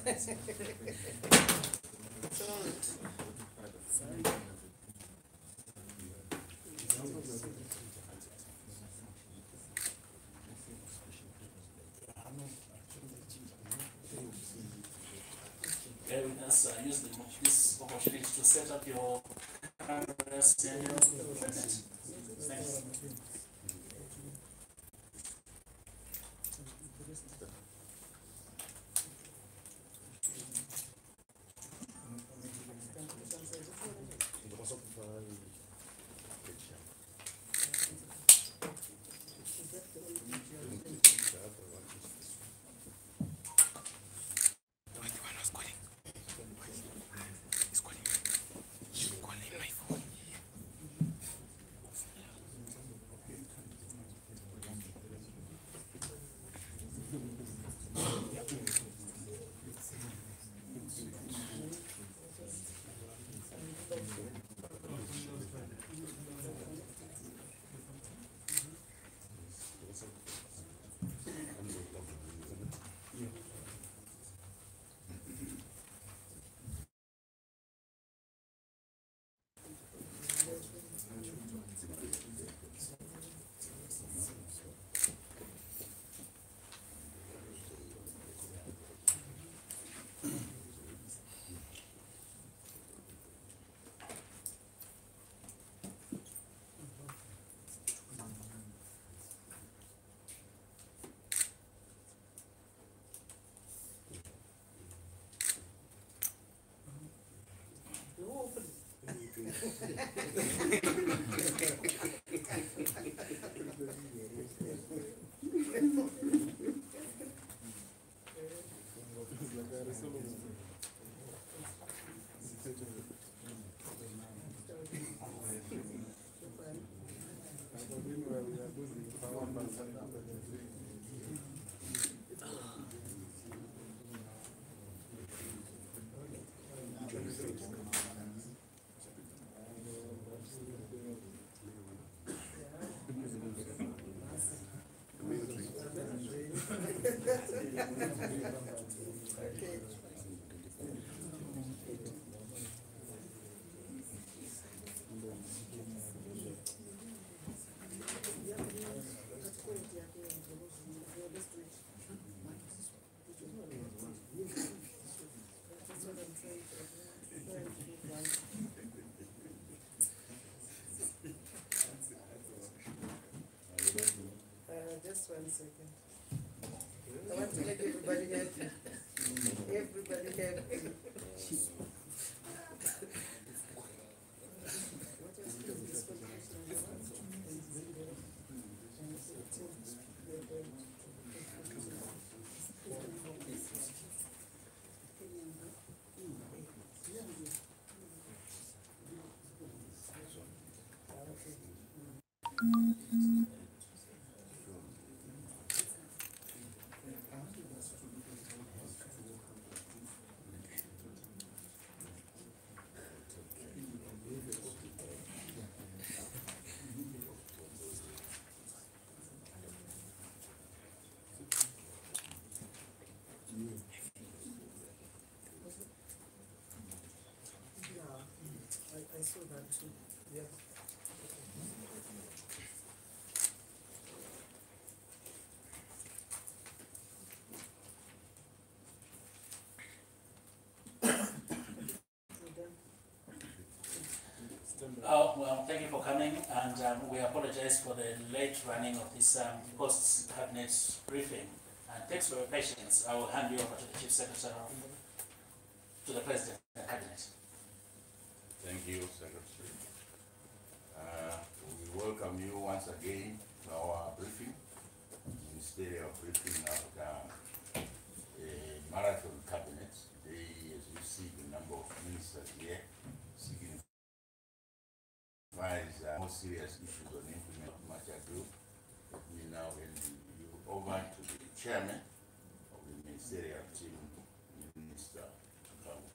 Okay, we can use this opportunity to set up your cameras and your equipment. Thanks. Just 1 second. I want to make everybody happy. Everybody happy. I saw that too. Yeah. Well, thank you for coming, and we apologize for the late running of this post-cabinet briefing. And thanks for your patience. I will hand you over to the Chief Secretary, to the President and Cabinet. Thank you, Secretary. We welcome you once again to our briefing, ministerial briefing of the marathon cabinet. Today, as you see, the number of ministers here signifies more serious issues on implement much ado. Let me now hand you over to the chairman of the ministerial team, Minister Kamu.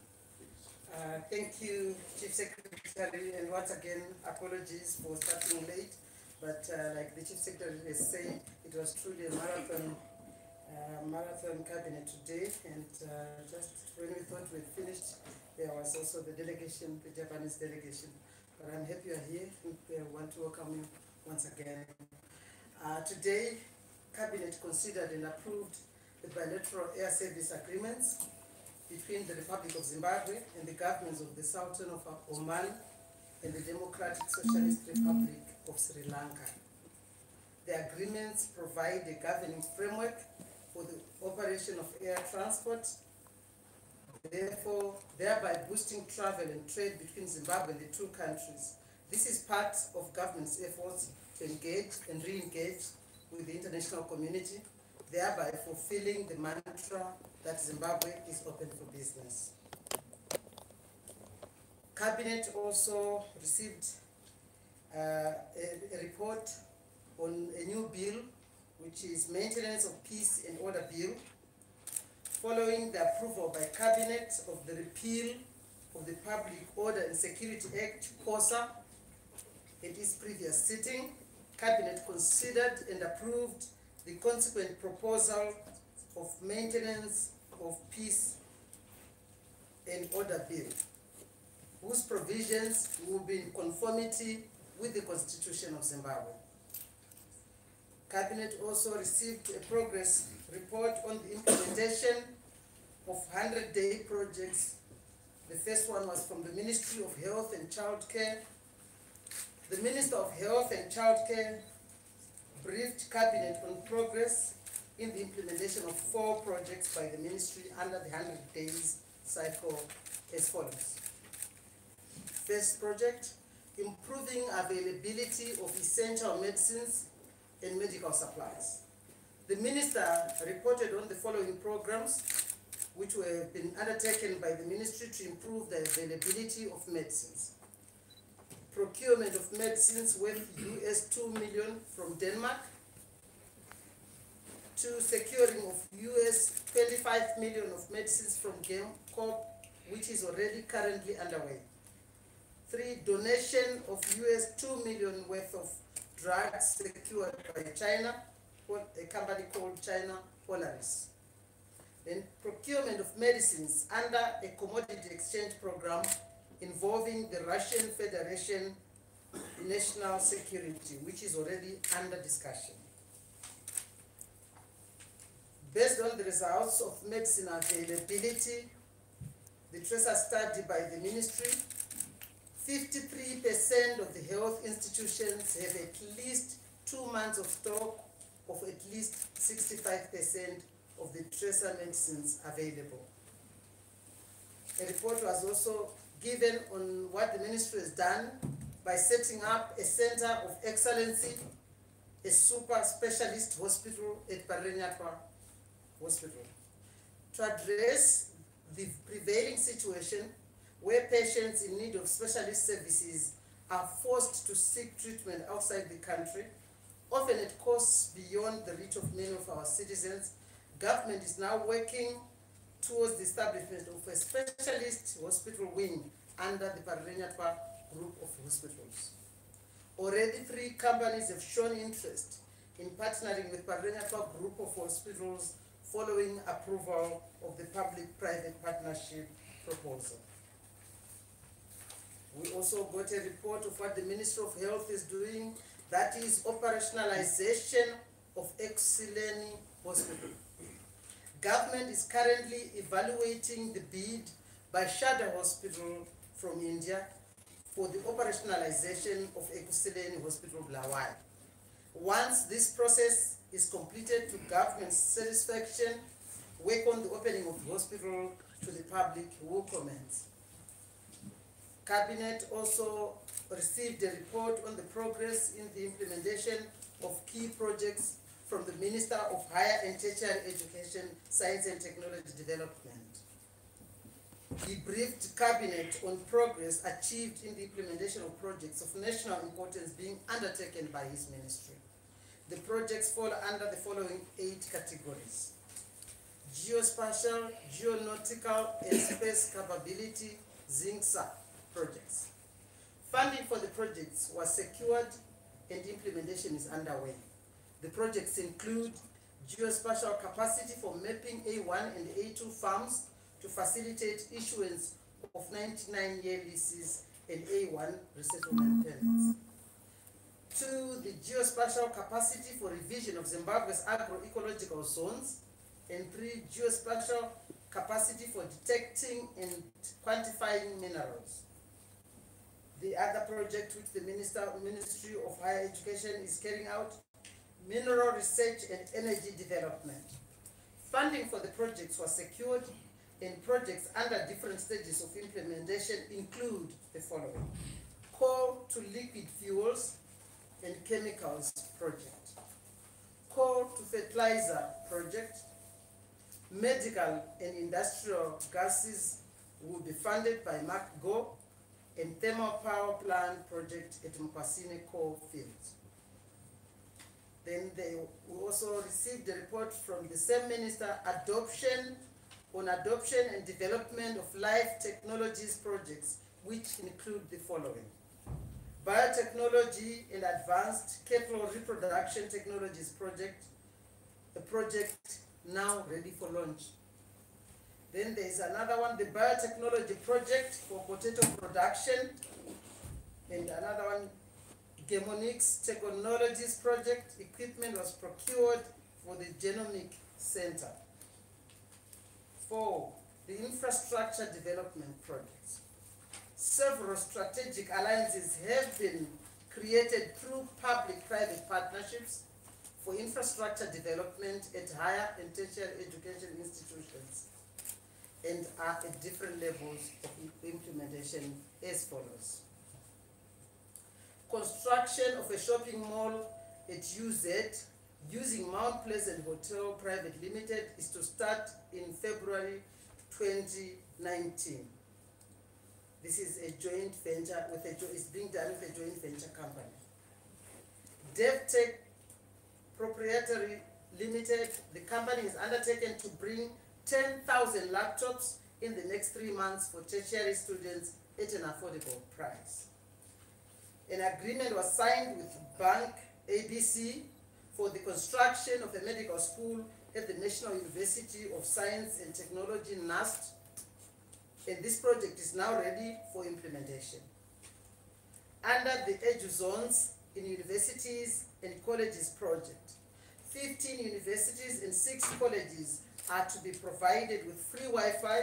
Thank you, Chief Secretary, and once again, apologies for starting late. But like the Chief Secretary has said, it was truly a marathon marathon cabinet today, and just when we thought we'd finished, there was also the delegation, the Japanese delegation. But I'm happy you're here, and I want to welcome you once again. Today, cabinet considered and approved the bilateral air service agreements between the Republic of Zimbabwe and the governments of the Sultan of Oman and the Democratic Socialist Republic of Sri Lanka. The agreements provide a governing framework for the operation of air transport, thereby boosting travel and trade between Zimbabwe and the two countries. This is part of government's efforts to engage and re-engage with the international community, thereby fulfilling the mantra that Zimbabwe is open for business. Cabinet also received a report on a new bill, which is Maintenance of Peace and Order Bill, following the approval by Cabinet of the repeal of the Public Order and Security Act, POSA, at its previous sitting. Cabinet considered and approved the consequent proposal of Maintenance of Peace and Order Bill, whose provisions will be in conformity with the Constitution of Zimbabwe. Cabinet also received a progress report on the implementation of 100-day projects. The first one was from the Ministry of Health and Child Care. The Minister of Health and Child Care briefed Cabinet on progress in the implementation of 4 projects by the ministry under the 100 days cycle as follows. First project, improving availability of essential medicines and medical supplies. The minister reported on the following programs which were been undertaken by the ministry to improve the availability of medicines. Procurement of medicines worth US 2 million from Denmark, to securing of US 25 million of medicines from GEMCOP, which is already currently underway. 3, donation of US 2 million worth of drugs secured by China, a company called China Polaris. Then procurement of medicines under a commodity exchange program involving the Russian Federation national security, which is already under discussion. Based on the results of medicine availability, the tracer study by the ministry, 53% of the health institutions have at least 2 months of stock of at least 65% of the tracer medicines available. A report was also given on what the ministry has done by setting up a center of excellency, a super specialist hospital at Parenyatwa Hospital, to address the prevailing situation where patients in need of specialist services are forced to seek treatment outside the country, often at costs beyond the reach of many of our citizens. Government is now working towards the establishment of a specialist hospital wing under the Parenyatwa group of hospitals. Already 3 companies have shown interest in partnering with Parenyatwa group of hospitals following approval of the public-private partnership proposal. We also got a report of what the Ministry of Health is doing, that is operationalization of Ekuseni Hospital. Government is currently evaluating the bid by Shada Hospital from India for the operationalization of Ekuseni Hospital Bulawayo. Once this process is completed to government's satisfaction, work on the opening of the hospital to the public will commence. Cabinet also received a report on the progress in the implementation of key projects from the Minister of Higher and Tertiary Education, Science and Technology Development. He briefed Cabinet on progress achieved in the implementation of projects of national importance being undertaken by his ministry. The projects fall under the following 8 categories: geospatial, geonautical, and space capability ZINCSA projects. Funding for the projects was secured and implementation is underway. The projects include geospatial capacity for mapping A1 and A2 farms to facilitate issuance of 99-year leases and A1 resettlement permits. 2, the geospatial capacity for revision of Zimbabwe's agroecological zones. And 3, geospatial capacity for detecting and quantifying minerals. The other project which the Ministry of Higher Education is carrying out, mineral research and energy development. Funding for the projects was secured, and projects under different stages of implementation include the following: coal to liquid fuels and chemicals project, coal to fertilizer project, medical and industrial gases will be funded by MacGo, and thermal power plant project at Mkwasine coal fields. Then we also received a report from the same minister on adoption and development of life technologies projects, which include the following: biotechnology and advanced cattle reproduction technologies project, a project now ready for launch. Then there is another one, the biotechnology project for potato production, and another one, Gemonics Technologies project. Equipment was procured for the Genomic Center. 4, the infrastructure development projects. Several strategic alliances have been created through public-private partnerships for infrastructure development at higher and tertiary education institutions, and are at different levels of implementation as follows. Construction of a shopping mall at UZ using Mount Pleasant Hotel Private Limited is to start in February 2019. This is a joint venture it's being done with a joint venture company. DevTech Proprietary Limited, the company is undertaken to bring 10,000 laptops in the next 3 months for tertiary students at an affordable price. An agreement was signed with Bank ABC for the construction of a medical school at the National University of Science and Technology, NUST, and this project is now ready for implementation. Under the EduZones in Universities and Colleges project, 15 universities and 6 colleges are to be provided with free Wi-Fi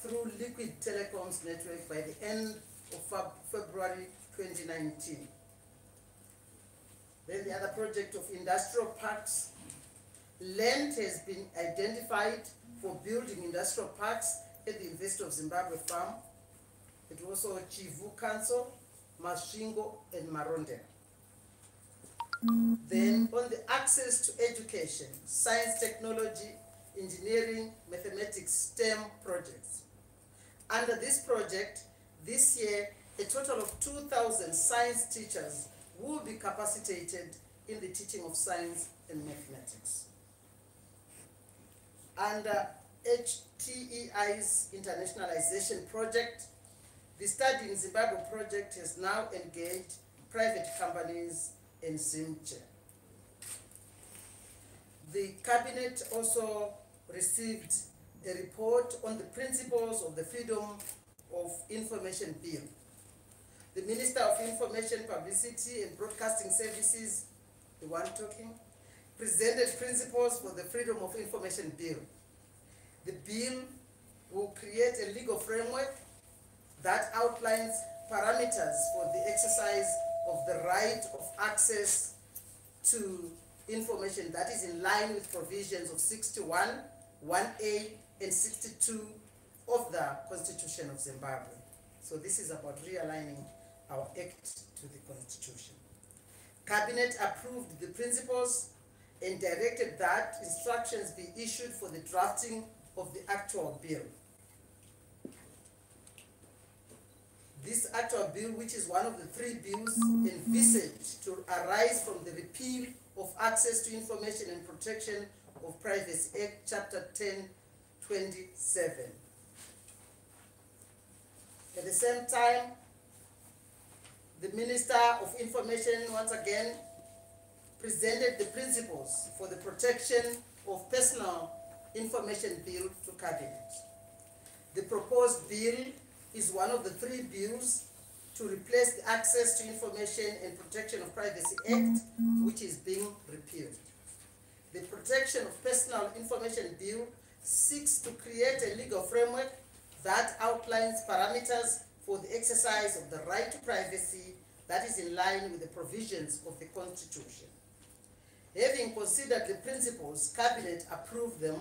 through Liquid Telecoms network by the end of February 2019. Then the other project of industrial parks. Land has been identified for building industrial parks at the University of Zimbabwe farm. It also Chivu Council, Masvingo, and Maronde. Then on the access to education, science, technology, engineering, mathematics, STEM projects. Under this project, this year, a total of 2,000 science teachers will be capacitated in the teaching of science and mathematics. Under HTEI's internationalization project, the Study in Zimbabwe project has now engaged private companies in Zimche. The cabinet also received a report on the principles of the Freedom of Information Bill. The Minister of Information, Publicity and Broadcasting Services, the one talking, presented principles for the Freedom of Information Bill. The bill will create a legal framework that outlines parameters for the exercise of the right of access to information that is in line with provisions of 61, 1A, and 62 of the Constitution of Zimbabwe. So this is about realigning our act to the Constitution. Cabinet approved the principles and directed that instructions be issued for the drafting of the actual bill. This actual bill, which is one of the 3 bills envisaged to arise from the repeal of Access to Information and Protection of Privacy Act, Chapter 1027. At the same time, the Minister of Information once again presented the principles for the protection of Personal Information Bill to Cabinet. The proposed bill is one of the 3 bills to replace the Access to Information and Protection of Privacy Act, which is being repealed. The Protection of Personal Information Bill seeks to create a legal framework that outlines parameters for the exercise of the right to privacy that is in line with the provisions of the Constitution. Having considered the principles, Cabinet approved them,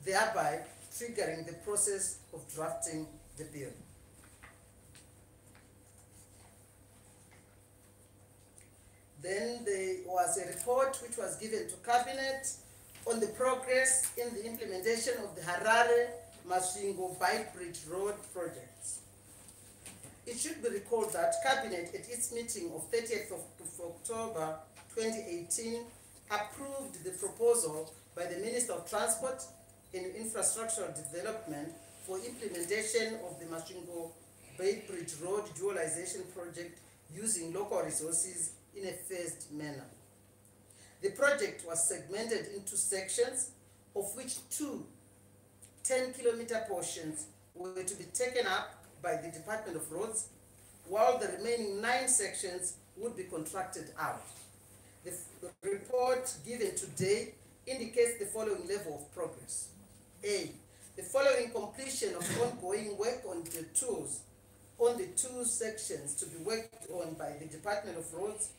thereby triggering the process of drafting the bill. Then there was a report which was given to Cabinet on the progress in the implementation of the Harare-Masvingo Bridge Road projects. It should be recalled that Cabinet at its meeting of 30th of October 2018 approved the proposal by the Minister of Transport and Infrastructural Development for implementation of the Masvingo Bridge Road dualization project using local resources in a phased manner. The project was segmented into sections, of which 2 10-kilometer portions were to be taken up by the Department of Roads, while the remaining 9 sections would be contracted out. The report given today indicates the following level of progress. A, the following completion of ongoing work on the 2 sections to be worked on by the Department of Roads.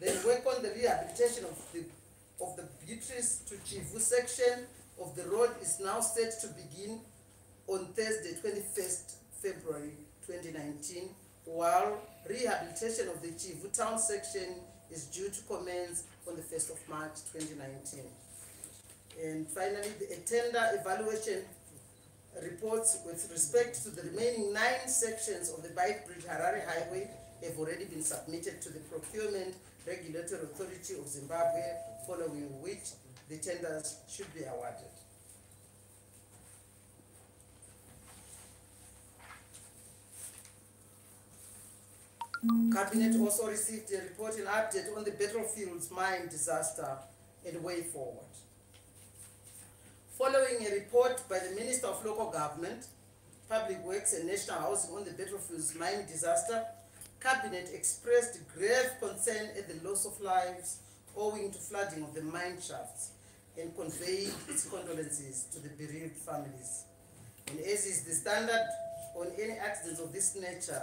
Then work on the rehabilitation of the Beatrice to Chivu section of the road is now set to begin on Thursday, 21st February 2019, while rehabilitation of the Chivu town section is due to commence on the 1st of March 2019. And finally, the tender evaluation reports with respect to the remaining 9 sections of the Bike Bridge Harare Highway have already been submitted to the Procurement Regulatory Authority of Zimbabwe, following which the tenders should be awarded. Cabinet also received a report and update on the Battlefields mine disaster and way forward. Following a report by the Minister of Local Government, Public Works and National Housing on the Battlefields mine disaster, Cabinet expressed grave concern at the loss of lives owing to flooding of the mine shafts and conveyed its condolences to the bereaved families. And as is the standard on any accidents of this nature,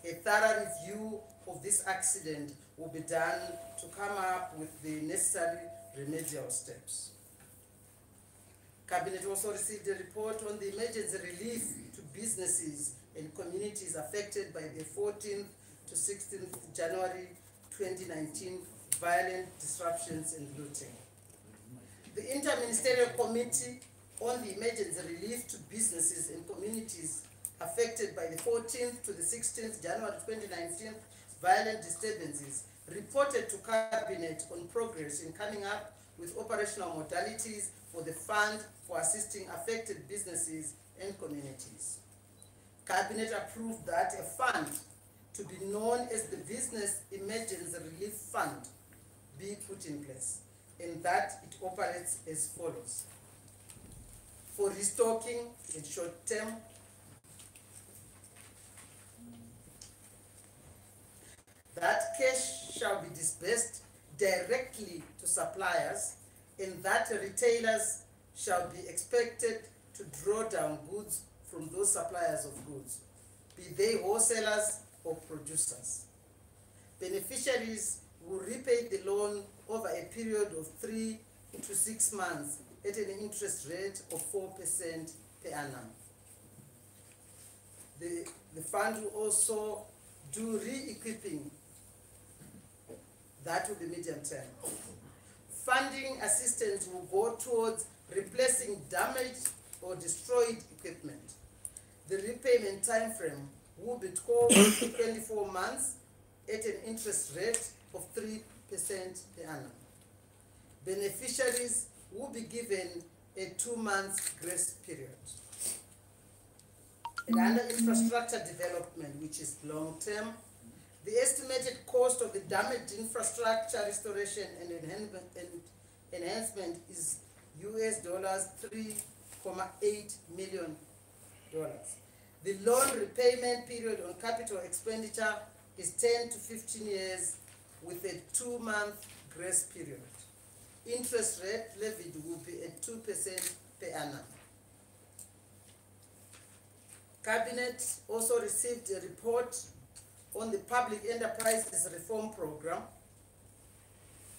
a thorough review of this accident will be done to come up with the necessary remedial steps. Cabinet also received a report on the emergency relief to businesses and communities affected by the 14th to 16th January 2019 violent disruptions and looting. The Interministerial Committee on the Emergency Relief to Businesses and Communities affected by the 14th to the 16th January 2019 violent disturbances reported to Cabinet on progress in coming up with operational modalities for the fund for assisting affected businesses and communities. Cabinet approved that a fund to be known as the Business Emergency Relief Fund be put in place, and that it operates as follows. For restocking in short term, that cash shall be disbursed directly to suppliers, and that retailers shall be expected to draw down goods from those suppliers of goods, be they wholesalers or producers. Beneficiaries will repay the loan over a period of 3 to 6 months at an interest rate of 4% per annum. The fund will also do re-equipping. That will be medium term. Funding assistance will go towards replacing damaged or destroyed equipment. The repayment time frame will be 12 to 24 months at an interest rate of 3% per annum. Beneficiaries will be given a 2-month grace period. And under infrastructure development, which is long term, the estimated cost of the damaged infrastructure restoration and enhancement is US dollars 3.8 million dollars. The loan repayment period on capital expenditure is 10 to 15 years with a 2-month grace period. Interest rate levied will be at 2% per annum. Cabinet also received a report on the Public Enterprises Reform Program.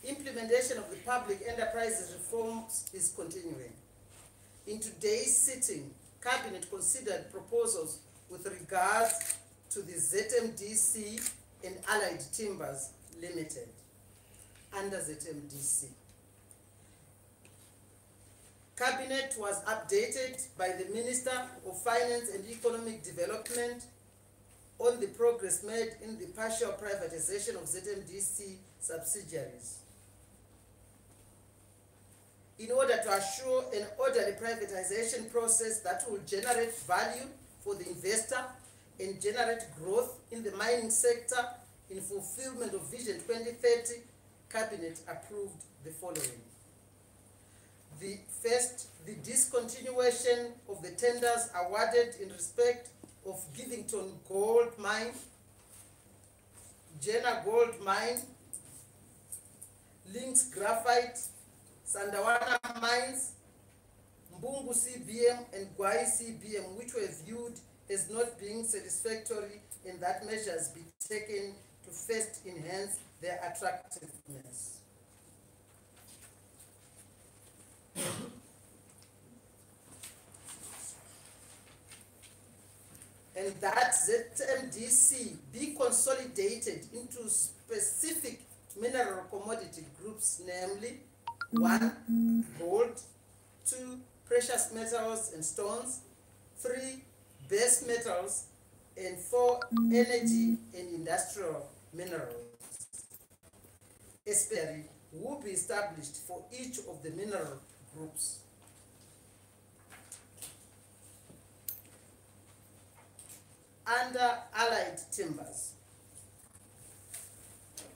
Implementation of the Public Enterprises Reforms is continuing. In today's sitting, Cabinet considered proposals with regards to the ZMDC and Allied Timbers Limited under ZMDC. Cabinet was updated by the Minister of Finance and Economic Development on the progress made in the partial privatization of ZMDC subsidiaries. In order to assure an orderly privatization process that will generate value for the investor and generate growth in the mining sector in fulfillment of Vision 2030, Cabinet approved the following. The first, the discontinuation of the tenders awarded in respect of Givington Gold Mine, Jenna Gold Mine, Links Graphite, Sandawana Mines, Mbungu CBM and Gwai CBM, which were viewed as not being satisfactory and that measures be taken to first enhance their attractiveness. And that ZMDC be consolidated into specific mineral commodity groups, namely 1, gold, 2, precious metals and stones, 3, base metals, and 4, energy and industrial minerals. A SPERI will be established for each of the mineral groups. Under Allied Timbers,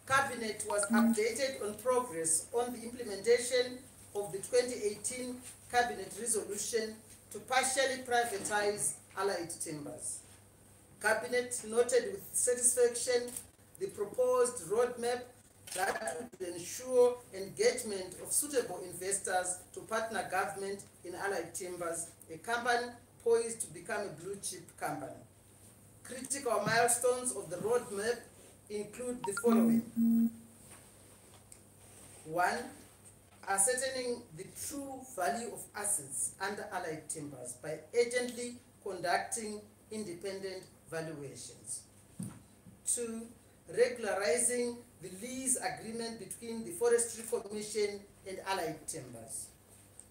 Cabinet was updated on progress on the implementation of the 2018 Cabinet resolution to partially privatize Allied Timbers. Cabinet noted with satisfaction the proposed roadmap that would ensure engagement of suitable investors to partner government in Allied Timbers, a company poised to become a blue chip company. Critical milestones of the roadmap include the following. 1, ascertaining the true value of assets under Allied Timbers by urgently conducting independent valuations. 2, regularizing the lease agreement between the Forestry Commission and Allied Timbers.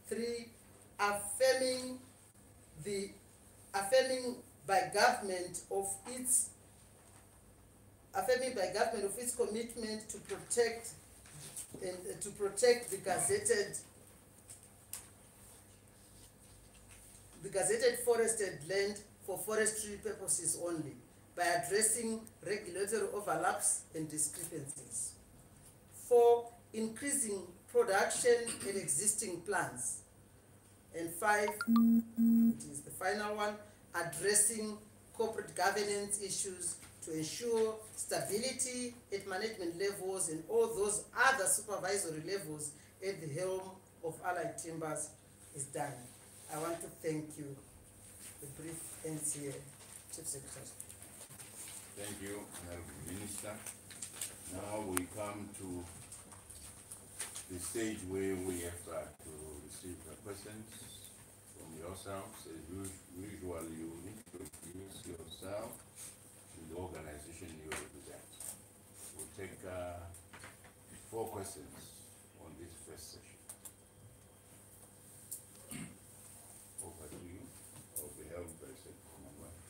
3, affirming by government of its commitment to protect the gazetted forested land for forestry purposes only by addressing regulatory overlaps and discrepancies. 4, increasing production in existing plants. And 5, which is the final one, addressing corporate governance issues to ensure stability at management levels and all those other supervisory levels at the helm of Allied Timbers is done. I want to thank you. The brief ends here. Chief Secretary. Thank you, Honorable Minister. Now we come to the stage where we have to receive the questions from yourselves. As usual, you introduce yourself and the organization you represent. We'll take 4 questions on this first session. Over to you, or be held by Secretary Mangwana.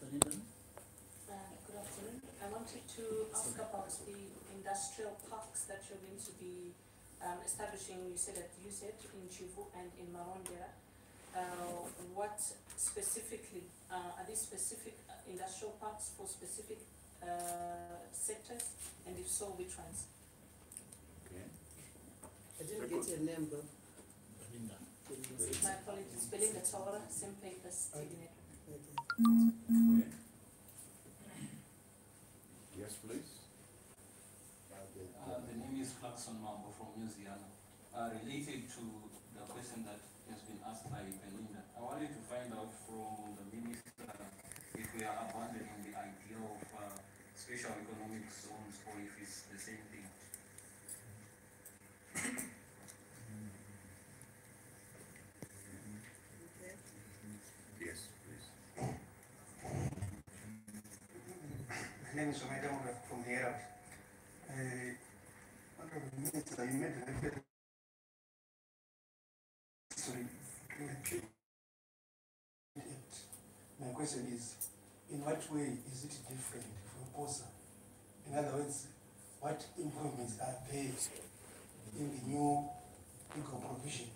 Good afternoon. I wanted to ask about the industrial parks that you're going to be establishing. You said at UZ in Chivu and in Marondera. What specifically, are these specific industrial parks for specific sectors, and if so, which ones? Okay. I didn't get your name though. My apologies. Belinda Tora, Same Papers, TV Network. Okay. Okay. Yes, please. The name is Clarkson Mambo from New Zealand. Related to the question that has been asked by Belinda, I wanted to find out from the minister if we are abandoning the idea of special economic zones or if it's the same thing. Yes, please. My name is Omega from the Arab. Honorable Minister, you made reference to my question is, in what way is it different from POSA? In other words, what improvements are there in the new legal provision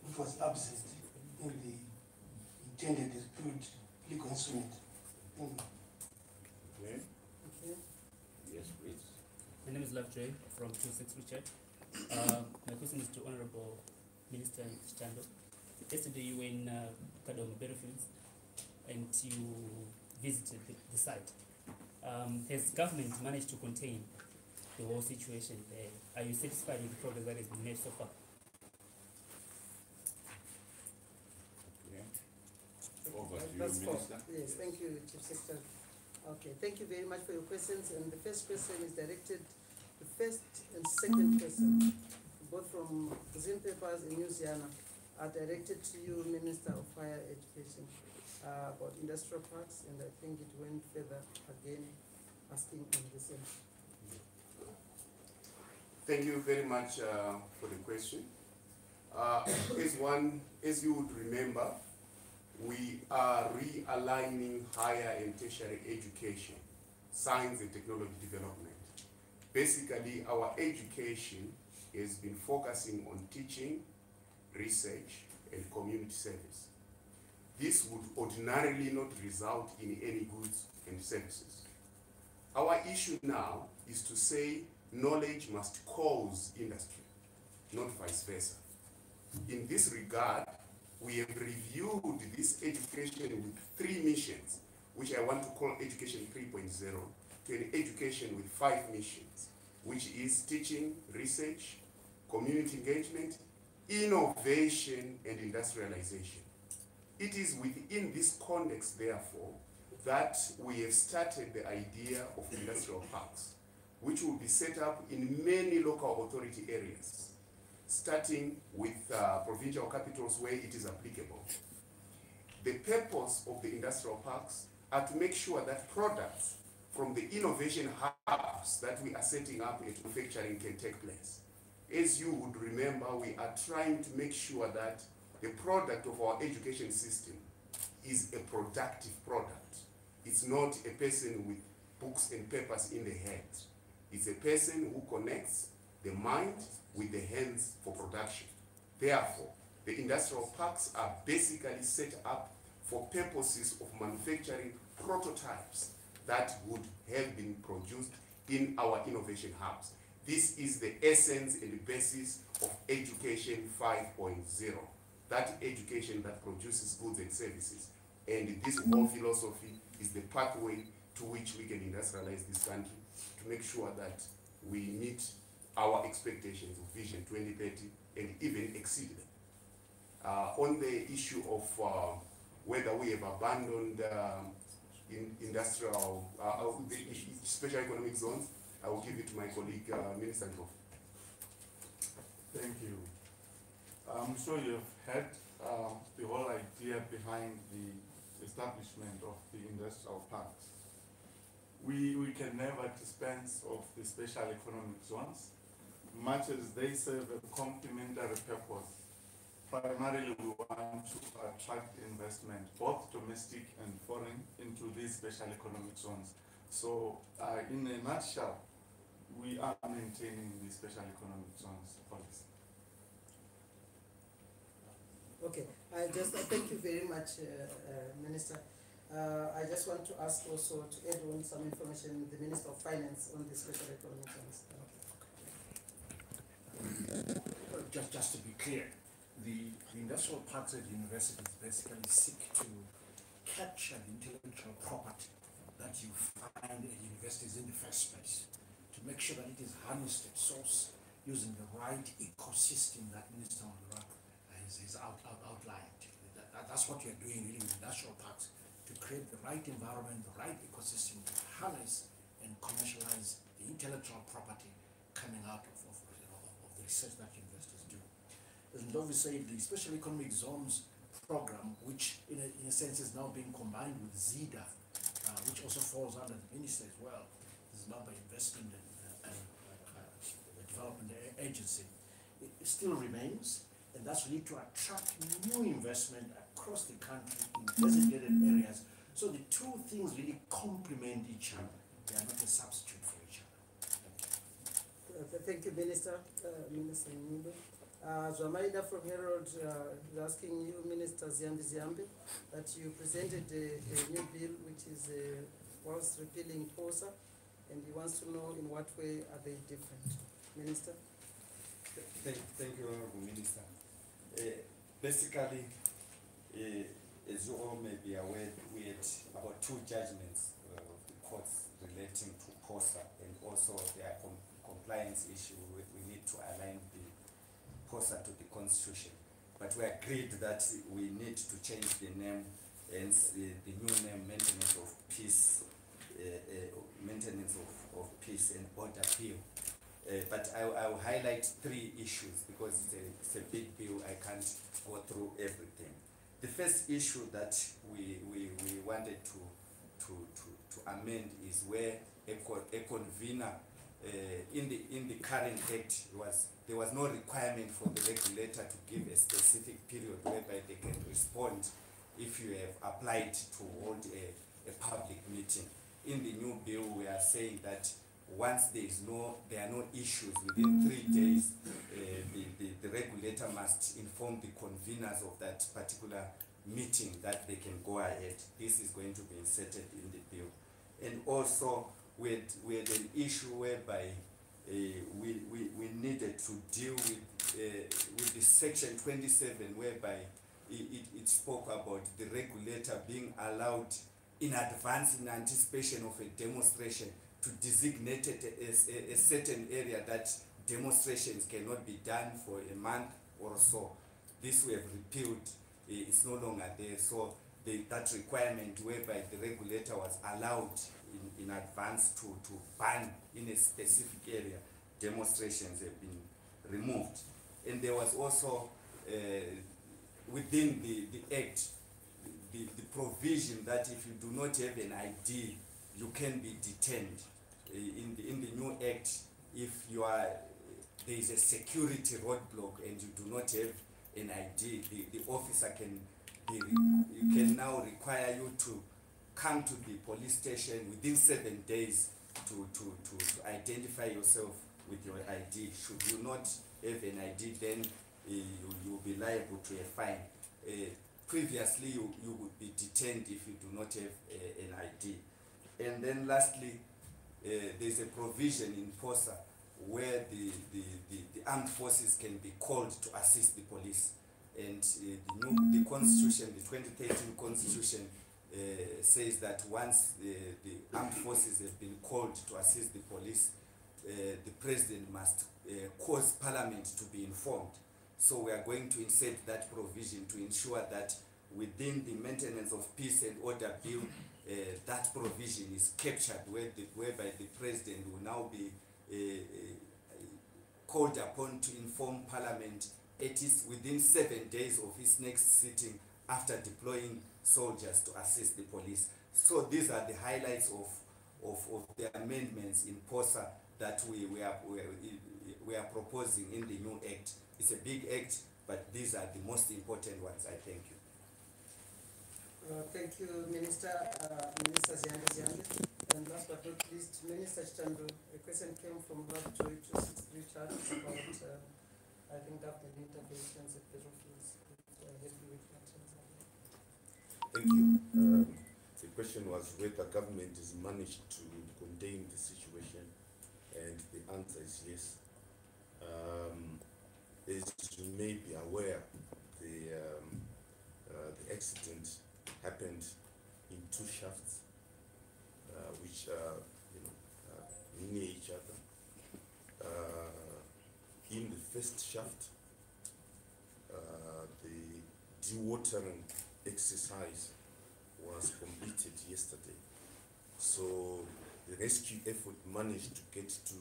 which was absent in the intended dispute legal instrument? Okay. Okay. Yes, please. My name is Lovejoy from 26 Richard. My question is to Honorable Minister Chando. Yesterday you were in Kadoma Battlefields and you visited the site. Has government managed to contain the whole situation there? Are you satisfied with the progress that has been made so far? Okay. Over to you, That's four. Minister. Yes, thank you, Chief Secretary. Okay, thank you very much for your questions. And the first question is directed, the first and second question, both from Zim Papers in New Zealand, are directed to you, Minister of Higher Education, about industrial parks, and I think it went further again, asking on the same. Thank you very much for the question. As you would remember, we are realigning higher and tertiary education, science and technology development. Basically, our education has been focusing on teaching, research, and community service. This would ordinarily not result in any goods and services. Our issue now is to say knowledge must cause industry, not vice versa. In this regard, we have reviewed this education with 3 missions, which I want to call Education 3.0, to an education with 5 missions, which is teaching, research, community engagement, innovation, and industrialization. It is within this context, therefore, that we have started the idea of industrial parks, which will be set up in many local authority areas, starting with provincial capitals where it is applicable. The purpose of the industrial parks are to make sure that products from the innovation hubs that we are setting up at manufacturing can take place. As you would remember, we are trying to make sure that the product of our education system is a productive product. It's not a person with books and papers in the head. It's a person who connects the mind with the hands for production. Therefore, the industrial parks are basically set up for purposes of manufacturing prototypes that would have been produced in our innovation hubs. This is the essence and the basis of Education 5.0, that education that produces goods and services. And this whole philosophy is the pathway to which we can industrialize this country to make sure that we meet our expectations of Vision 2030 and even exceed them. On the issue of whether we have abandoned industrial, the special economic zones, I will give it to my colleague, Minister Ndlovu. Thank you. I'm sure you've heard the whole idea behind the establishment of the industrial parks. We can never dispense of the special economic zones, much as they serve a complementary purpose. Primarily, we want to attract investment, both domestic and foreign, into these special economic zones. So, in a nutshell, we are maintaining the special economic zones policy. Okay, I just thank you very much, Minister. I just want to ask also to add on some information, the Minister of Finance on the special economic zones. Well, just to be clear, the industrial parks at universities basically seek to capture the intellectual property that you find at universities in the first place, to make sure that it is harnessed at source using the right ecosystem that Minister Ondura has outlined. That's what you're doing really with industrial parks, to create the right environment, the right ecosystem to harness and commercialize the intellectual property coming out of the research that universities do. As Ndovi said, the Special Economic Zones program, which in a sense is now being combined with ZEDA, which also falls under the minister as well, the Zimbabwe Investment and Development Agency, it still remains, and that's really to attract new investment across the country in designated areas. So the two things really complement each other. They are not a substitute for each other. Thank you, Minister. Minister Nyimbe. Zwamaida from Herald is asking you, Minister Ziyambi, that you presented a new bill which is whilst repealing POSA, and he wants to know in what way are they different. Minister? Thank you, Honorable Minister. Basically, as you all may be aware, we had about 2 judgments of the courts relating to POSA and also their compliance issue. We need to align the POSA to the Constitution. But we agreed that we need to change the name, and the new name, Maintenance of Peace, Maintenance of Peace and Order Bill. But I will highlight 3 issues because it's a big bill. I can't go through everything. The first issue that we wanted to amend is where a convener in the current act there was no requirement for the regulator to give a specific period whereby they can respond if you have applied to hold a public meeting. In the new bill, we are saying that once there are no issues within 3 days, the regulator must inform the conveners of that particular meeting that they can go ahead. This is going to be inserted in the bill. And also, we had an issue whereby we needed to deal with the section 27, whereby it spoke about the regulator being allowed in advance, in anticipation of a demonstration, to designate a certain area that demonstrations cannot be done for a month or so. This we have repealed. It's no longer there. So that requirement whereby the regulator was allowed in advance to ban in a specific area, demonstrations have been removed. And there was also within the Act the provision that if you do not have an ID, you can be detained. In the new Act, if there is a security roadblock and you do not have an ID, the officer can now require you to come to the police station within 7 days to identify yourself with your ID. Should you not have an ID, then you'll be liable to a fine. Previously, you would be detained if you do not have an ID. And then lastly, there's a provision in POSA where the armed forces can be called to assist the police. And the Constitution, the 2013 Constitution, says that once the armed forces have been called to assist the police, the President must cause Parliament to be informed. So we are going to insert that provision to ensure that within the Maintenance of Peace and Order Bill, that provision is captured, whereby the President will now be called upon to inform Parliament at least within 7 days of his next sitting after deploying soldiers to assist the police. So these are the highlights of the amendments in POSA that we are proposing in the new Act. It's a big Act, but these are the most important ones. I thank you. Thank you, Minister Ziyambi. And last but not least, Minister Chitando, a question came from Lovejoy to 63 charges about, I think, government interventions at battlefields. Thank you. question was whether government has managed to contain the situation, and the answer is yes. As you may be aware, the accident happened in two shafts, which are near each other. In the first shaft, the dewatering exercise was completed yesterday. So the rescue effort managed to get to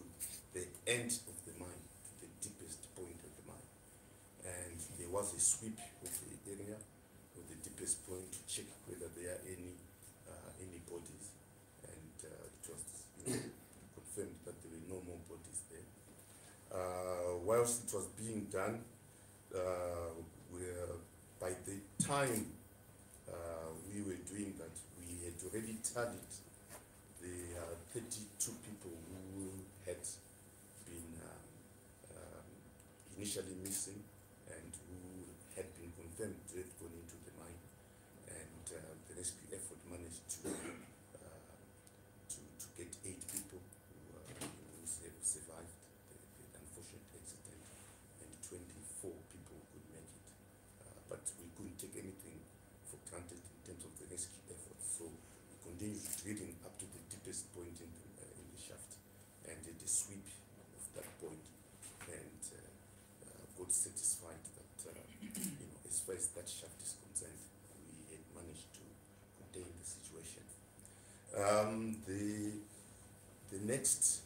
the end of the mine, to the deepest point of the mine. And there was a sweep of the area, of the deepest point, to check whether there are any bodies. And it was confirmed that there were no more bodies there. Whilst it was being done, by the time we were doing that, we had already tallied the 32 people who had been initially missing and who had been confirmed to have gone into the mine, and the rescue effort managed to get 8 people who survived the unfortunate accident, and 24 people could make it. But we couldn't take anything for granted in terms of the rescue effort, so we continued drilling up to the deepest point in the shaft, and did a sweep of that point, and got satisfied that as far as that shaft is concerned, we had managed to contain the situation. The next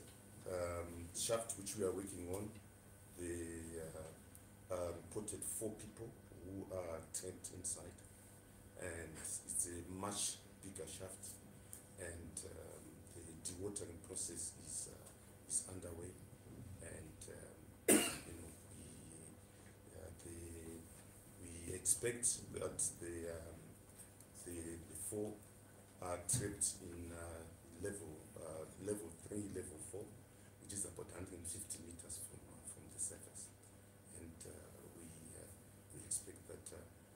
shaft which we are working on, they reported 4 people who are trapped inside, and it's a much bigger shaft, and the dewatering process is underway, and we expect that the 4 are trapped in level 3, level 4, which is about 150 meters from the surface, and we expect that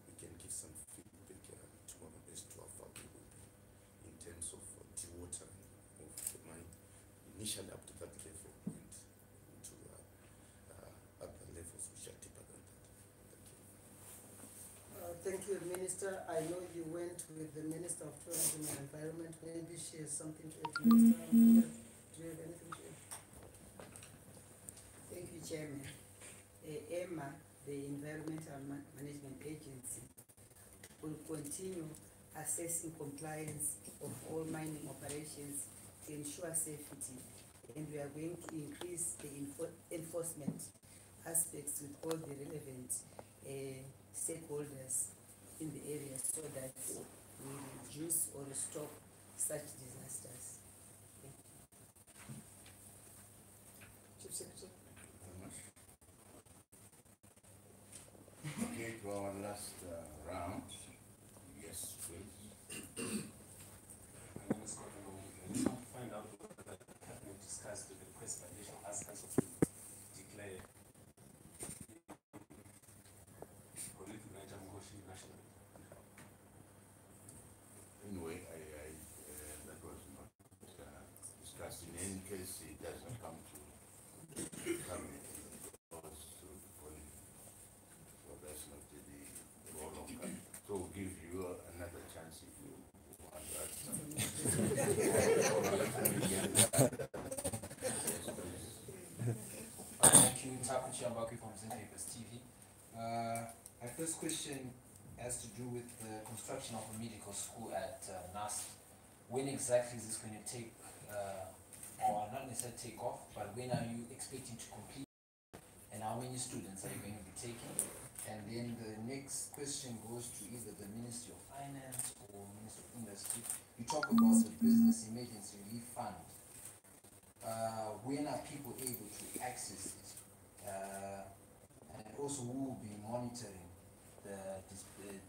we can give some feedback tomorrow as to how far we will be in terms of dewatering of the mine, initially up to that level and to other levels which are deeper than that. Thank you, Minister. I know you went with the Minister of Tourism and Environment. Maybe she has something to add, Minister. Do you have anything to add? Thank you, Chairman. EMA, the Environmental Management Agency, will continue assessing compliance of all mining operations to ensure safety, and we are going to increase the enforcement aspects with all the relevant stakeholders in the area, so that we reduce or stop such disasters. Chief Secretary. Okay, to our last round. Yes, please. My name is Gordon Omondi. I just want to find out whether the cabinet discussed the request by National Arts Council to declare Olive Niger Mogoshi national. Anyway, that was not discussed. In any case, it doesn't come to cabinet. It goes to police. So that's not the role of cabinet. So we'll give you another chance if you want to add something. Thank you, Taku Chiambaki from Zinpapers TV. My first question has to do with the construction of a medical school at NAST. When exactly is this going to take, or not necessarily take off, but when are you expecting to complete, and how many students are you going to be taking? And then the next question goes to either the Ministry of Finance or Ministry of Industry. You talk about the Business Emergency Relief Fund. When are people able to access it? And also, who will be monitoring the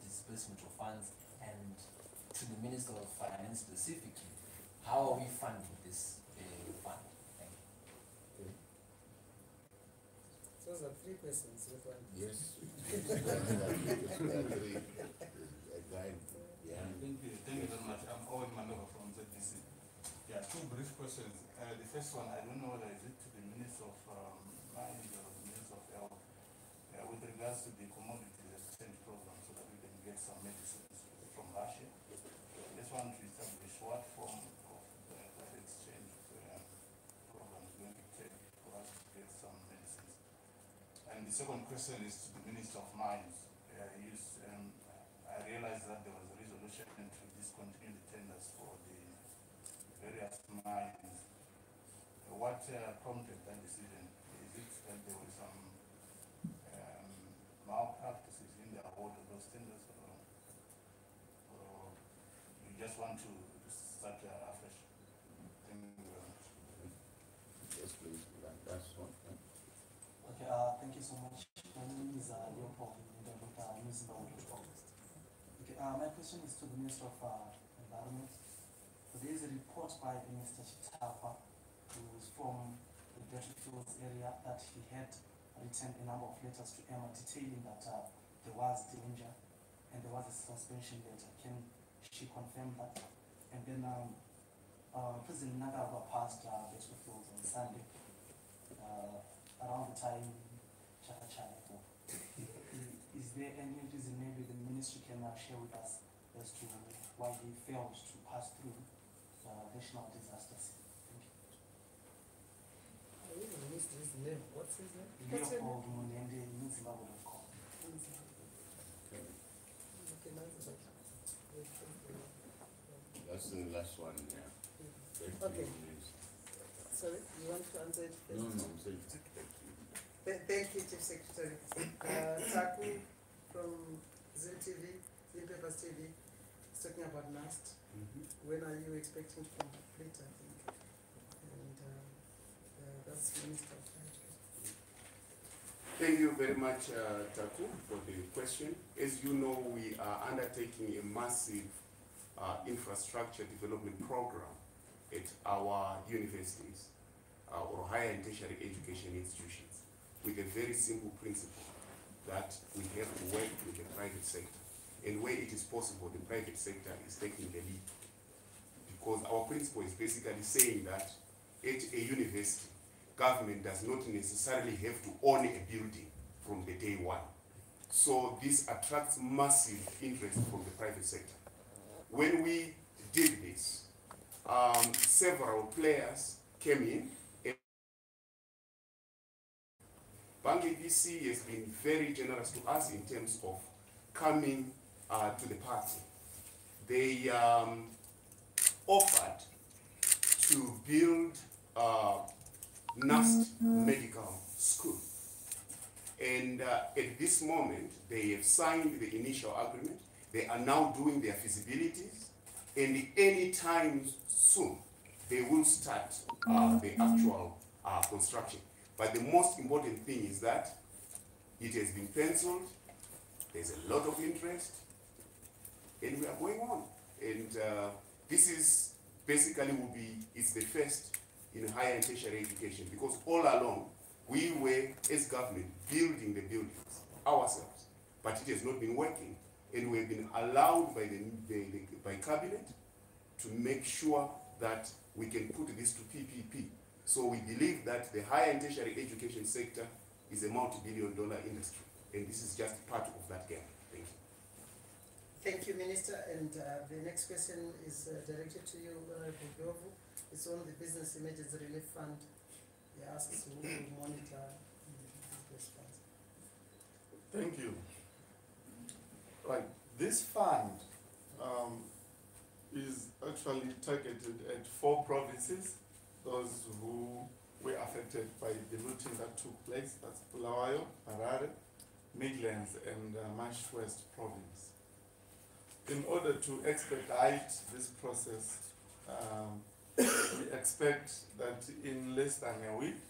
disbursement of funds? And to the Minister of Finance specifically, how are we funding this fund? Thank you. Those are 3 questions with one. Yes. A guy behind Thank you very much. I'm Owen Manova from ZDC. Yeah, two brief questions. The first one, I don't know whether is it to the Minister of Mines or the Minister of Health, with regards to the commodities exchange program, so that we can get some medicines from Russia. Just want to establish what form of that exchange program is going to take for us to get some medicines. And the second question is to the Minister of Mines. I realized that there was a resolution to discontinue the tenders for the various mines. What prompted that decision? Is it that there were some malpractices in the award of those tenders, or you just want to start afresh? Thank you very much. Yes, please. That's one. Okay, thank you so much. My name is Leopold Newsbound.com. Okay, my question is to the Minister of Environment. So there is a report by Mr. Chitapa, who is from the Dirty Fields area, that he had written a number of letters to Emma detailing that there was danger and there was a suspension letter. Can she confirm that? And then President Nagaba passed Dirty Fields on Sunday, around the time Chaka. Is there any reason maybe the ministry can share with us as to why he failed to pass through national disasters? Thank you. I even missed his name. What's his name? Leopold Munende, Newsbound.com. That's the last one, yeah. Okay. Sorry, you want to answer it first? No, I'm saying. Thank you, Chief Secretary. Taku from Zim TV, Zim Papers TV, is talking about NAST. When are you expecting to complete, I think? And that's Minister of Education. Thank you very much, Taku, for the question. As you know, we are undertaking a massive infrastructure development program at our universities or higher and tertiary education institutions, with a very simple principle that we have to work with the private sector. And where it is possible, the private sector is taking the lead. Because our principle is basically saying that at a university, government does not necessarily have to own a building from the day one. So this attracts massive interest from the private sector. When we did this, several players came in. Bangi DC has been very generous to us in terms of coming to the party. They offered to build NAST Medical School. And at this moment, they have signed the initial agreement. They are now doing their feasibilities. And any time soon, they will start the actual construction. But the most important thing is that it has been penciled, there's a lot of interest, and we are going on. And this is basically it's the first in higher and tertiary education, because all along, we were, as government, building the buildings ourselves, but it has not been working. And we have been allowed by cabinet to make sure that we can put this to PPP. So we believe that the higher and tertiary education sector is a multi-billion-dollar industry, and this is just part of that game. Thank you. Thank you, Minister. And the next question is directed to you, Honorable Byovu. It's on the Business Emergency Relief Fund. He asks who will monitor this fund. Thank you. Right, this fund is actually targeted at 4 provinces, those who were affected by the looting that took place. That's Bulawayo, Harare, Midlands, and Marsh West Province. In order to expedite this process, we expect that in less than a week,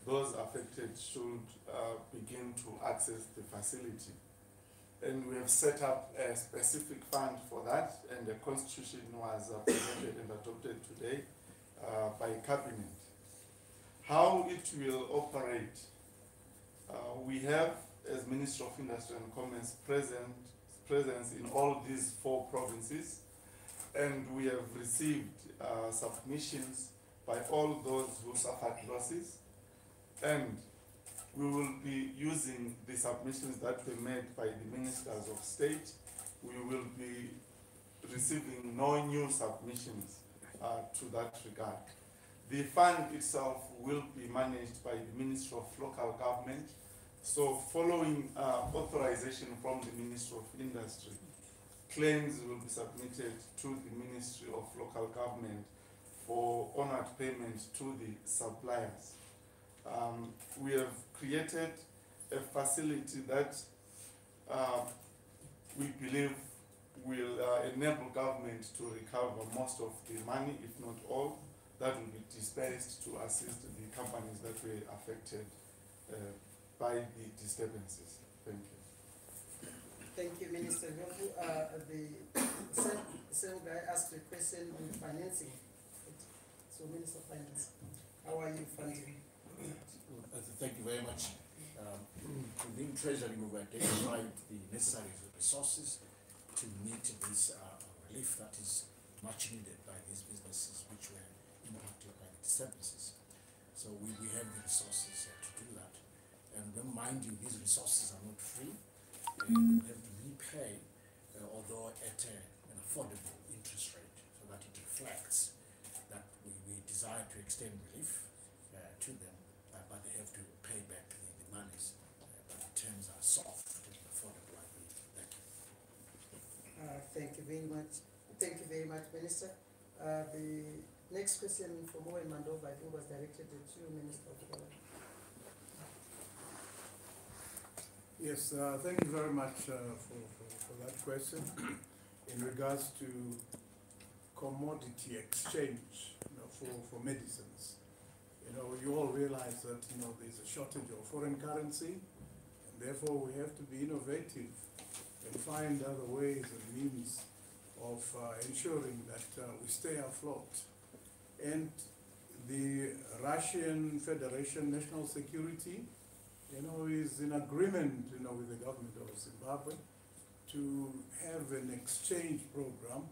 those affected should begin to access the facility. And we have set up a specific fund for that, and the constitution was presented and adopted today by cabinet. How it will operate, we have, as Minister of Industry and Commerce, present presence in all these 4 provinces, and we have received submissions by all those who suffered losses, and we will be using the submissions that were made by the ministers of state. We will be receiving no new submissions to that regard. The fund itself will be managed by the Ministry of Local Government. So following authorization from the Ministry of Industry, claims will be submitted to the Ministry of Local Government for honored payment to the suppliers. We have created a facility that we believe will enable government to recover most of the money, if not all, that will be dispersed to assist the companies that were affected by the disturbances. Thank you. Thank you, Minister Nyofu. The same guy asked a question on financing. So, Minister of Finance, how are you funding? Thank you very much. Within Treasury, we've identified the necessary resources to meet this relief that is much needed by these businesses which were impacted by the disturbances. So we have the resources to do that. And mind you, these resources are not free. We have to repay, although at an affordable interest rate, so that it reflects that we desire to extend relief to them, but they have to pay back the monies. But the terms are soft and affordable, I believe. Thank you. Thank you very much. Thank you very much, Minister. The next question from Owen Mandova, I think, was directed at you, Minister of Development. Yes, thank you very much for that question. In regards to commodity exchange, for medicines, you all realize that there's a shortage of foreign currency, and therefore we have to be innovative and find other ways and means of ensuring that we stay afloat. And the Russian Federation National Security, is in agreement, with the government of Zimbabwe to have an exchange program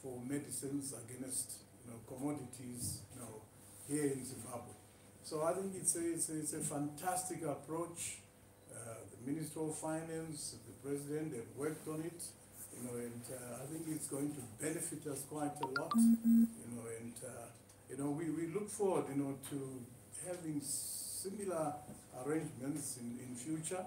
for medicines against, commodities, here in Zimbabwe. So I think it's a fantastic approach. The Minister of Finance, the President, have worked on it, and I think it's going to benefit us quite a lot, and we look forward, to having similar arrangements in future,